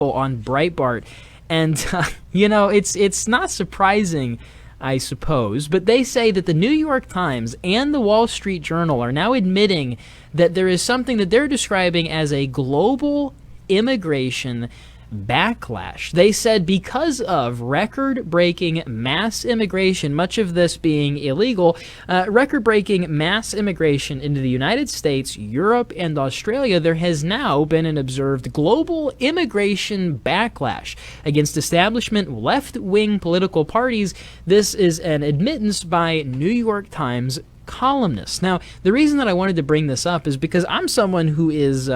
on Breitbart, and you know, it's not surprising, I suppose, but they say that the New York Times and the Wall Street Journal are now admitting that there is something that they're describing as a global immigration backlash. They said because of record-breaking mass immigration, much of this being illegal, record-breaking mass immigration into the United States, Europe, and Australia, there has now been an observed global immigration backlash against establishment left-wing political parties. This is an admittance by New York Times columnists. Now, the reason that I wanted to bring this up is because I'm someone who is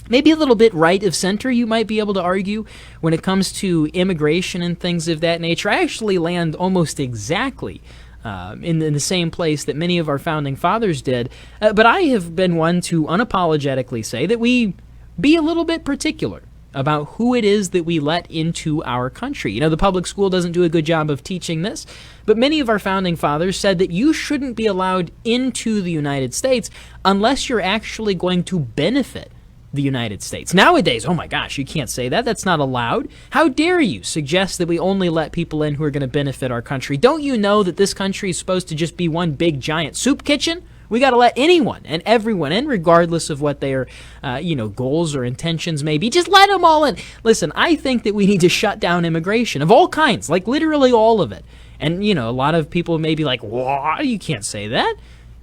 maybe a little bit right of center, you might be able to argue, when it comes to immigration and things of that nature. I actually land almost exactly in the same place that many of our founding fathers did. But I have been one to unapologetically say that we be a little bit particular about who it is that we let into our country. You know, the public school doesn't do a good job of teaching this, but many of our founding fathers said that you shouldn't be allowed into the United States unless you're actually going to benefit the United States. Nowadays, oh my gosh, you can't say that. That's not allowed. How dare you suggest that we only let people in who are going to benefit our country? Don't you know that this country is supposed to just be one big giant soup kitchen? We got to let anyone and everyone in, regardless of what their, goals or intentions may be. Just let them all in. Listen, I think that we need to shut down immigration of all kinds, like literally all of it. And, you know, a lot of people may be like, what? You can't say that.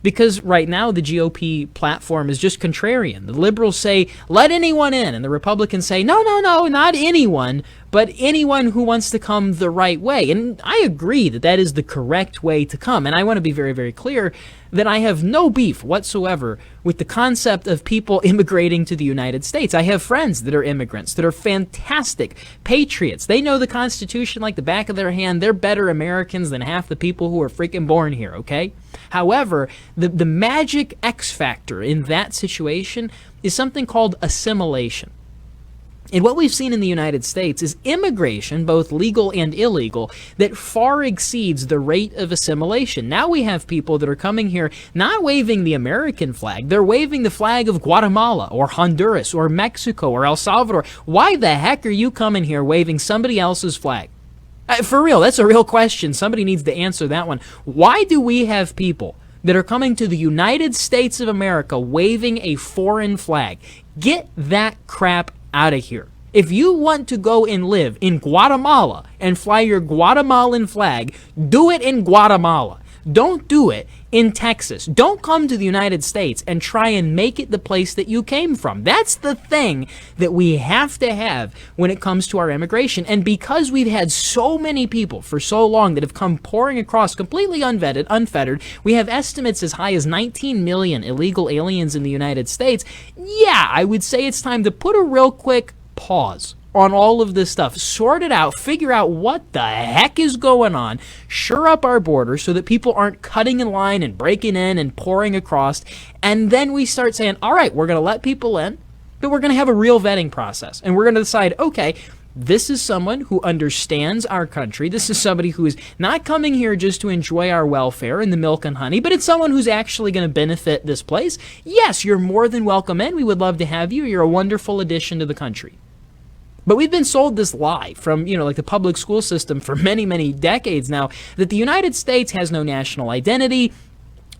Because right now the GOP platform is just contrarian. The liberals say, let anyone in, and the Republicans say, no, not anyone, but anyone who wants to come the right way. And I agree that that is the correct way to come. And I want to be very, very clear that I have no beef whatsoever with the concept of people immigrating to the United States. I have friends that are immigrants that are fantastic patriots. They know the Constitution like the back of their hand. They're better Americans than half the people who are freaking born here, okay? However, the magic X factor in that situation is something called assimilation. And what we've seen in the United States is immigration, both legal and illegal, that far exceeds the rate of assimilation. Now we have people that are coming here not waving the American flag, they're waving the flag of Guatemala or Honduras or Mexico or El Salvador. Why the heck are you coming here waving somebody else's flag? For real, that's a real question. Somebody needs to answer that one. Why do we have people that are coming to the United States of America waving a foreign flag? Get that crap out of here. If you want to go and live in Guatemala and fly your Guatemalan flag, do it in Guatemala. Don't do it in Texas. Don't come to the United States and try and make it the place that you came from. That's the thing that we have to have when it comes to our immigration. And because we've had so many people for so long that have come pouring across completely unvetted, unfettered, we have estimates as high as 19 million illegal aliens in the United States. Yeah, I would say it's time to put a real quick pause on all of this stuff, sort it out, figure out what the heck is going on, shore up our border so that people aren't cutting in line and breaking in and pouring across, and then we start saying, all right, we're going to let people in, but we're going to have a real vetting process, and we're going to decide, okay, this is someone who understands our country. This is somebody who is not coming here just to enjoy our welfare and the milk and honey, but it's someone who's actually going to benefit this place. Yes, you're more than welcome in. We would love to have you. You're a wonderful addition to the country. But we've been sold this lie from, like the public school system for many, many decades now that the United States has no national identity.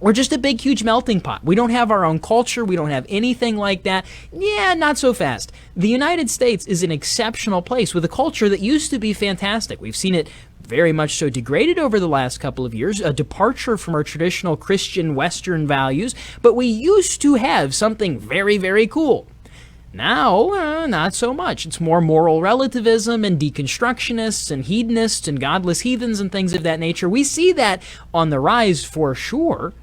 We're just a big, huge melting pot. We don't have our own culture. We don't have anything like that. Yeah, not so fast. The United States is an exceptional place with a culture that used to be fantastic. We've seen it very much so degraded over the last couple of years, a departure from our traditional Christian Western values, but we used to have something very, very cool. Now, not so much. It's more moral relativism and deconstructionists and hedonists and godless heathens and things of that nature. We see that on the rise for sure.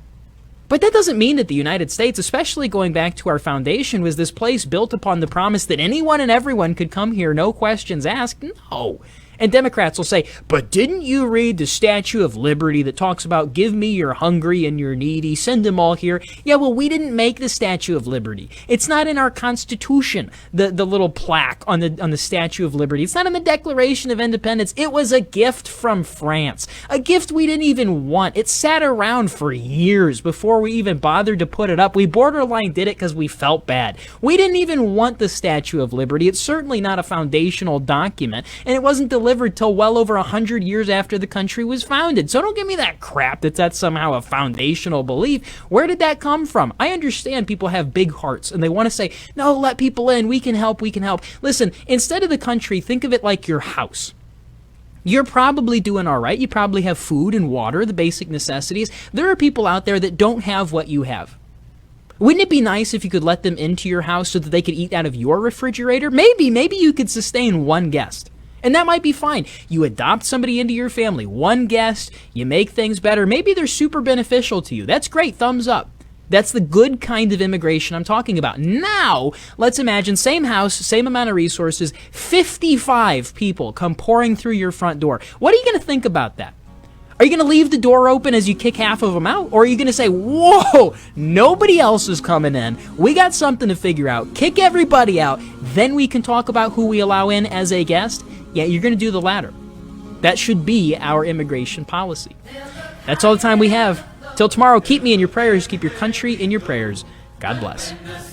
But that doesn't mean that the United States, especially going back to our foundation, was this place built upon the promise that anyone and everyone could come here, no questions asked. No. And Democrats will say, but didn't you read the Statue of Liberty that talks about give me your hungry and your needy, send them all here? Yeah, well, we didn't make the Statue of Liberty. It's not in our Constitution, the little plaque on the Statue of Liberty. It's not in the Declaration of Independence. It was a gift from France, a gift we didn't even want. It sat around for years before we even bothered to put it up. We borderline did it because we felt bad. We didn't even want the Statue of Liberty. It's certainly not a foundational document, and it wasn't delivered till well over 100 years after the country was founded. So don't give me that crap that's somehow a foundational belief. Where did that come from? I understand people have big hearts and they want to say, no, let people in. We can help. We can help. Listen, instead of the country, think of it like your house. You're probably doing all right. You probably have food and water, the basic necessities. There are people out there that don't have what you have. Wouldn't it be nice if you could let them into your house so that they could eat out of your refrigerator? Maybe you could sustain one guest. And that might be fine. You adopt somebody into your family, one guest, you make things better. Maybe they're super beneficial to you. That's great, thumbs up. That's the good kind of immigration I'm talking about. Now, let's imagine same house, same amount of resources, 55 people come pouring through your front door. What are you going to think about that? Are you going to leave the door open as you kick half of them out? Or are you going to say, whoa, nobody else is coming in. We got something to figure out. Kick everybody out. Then we can talk about who we allow in as a guest? Yeah, you're going to do the latter. That should be our immigration policy. That's all the time we have. Till tomorrow, keep me in your prayers. Keep your country in your prayers. God bless.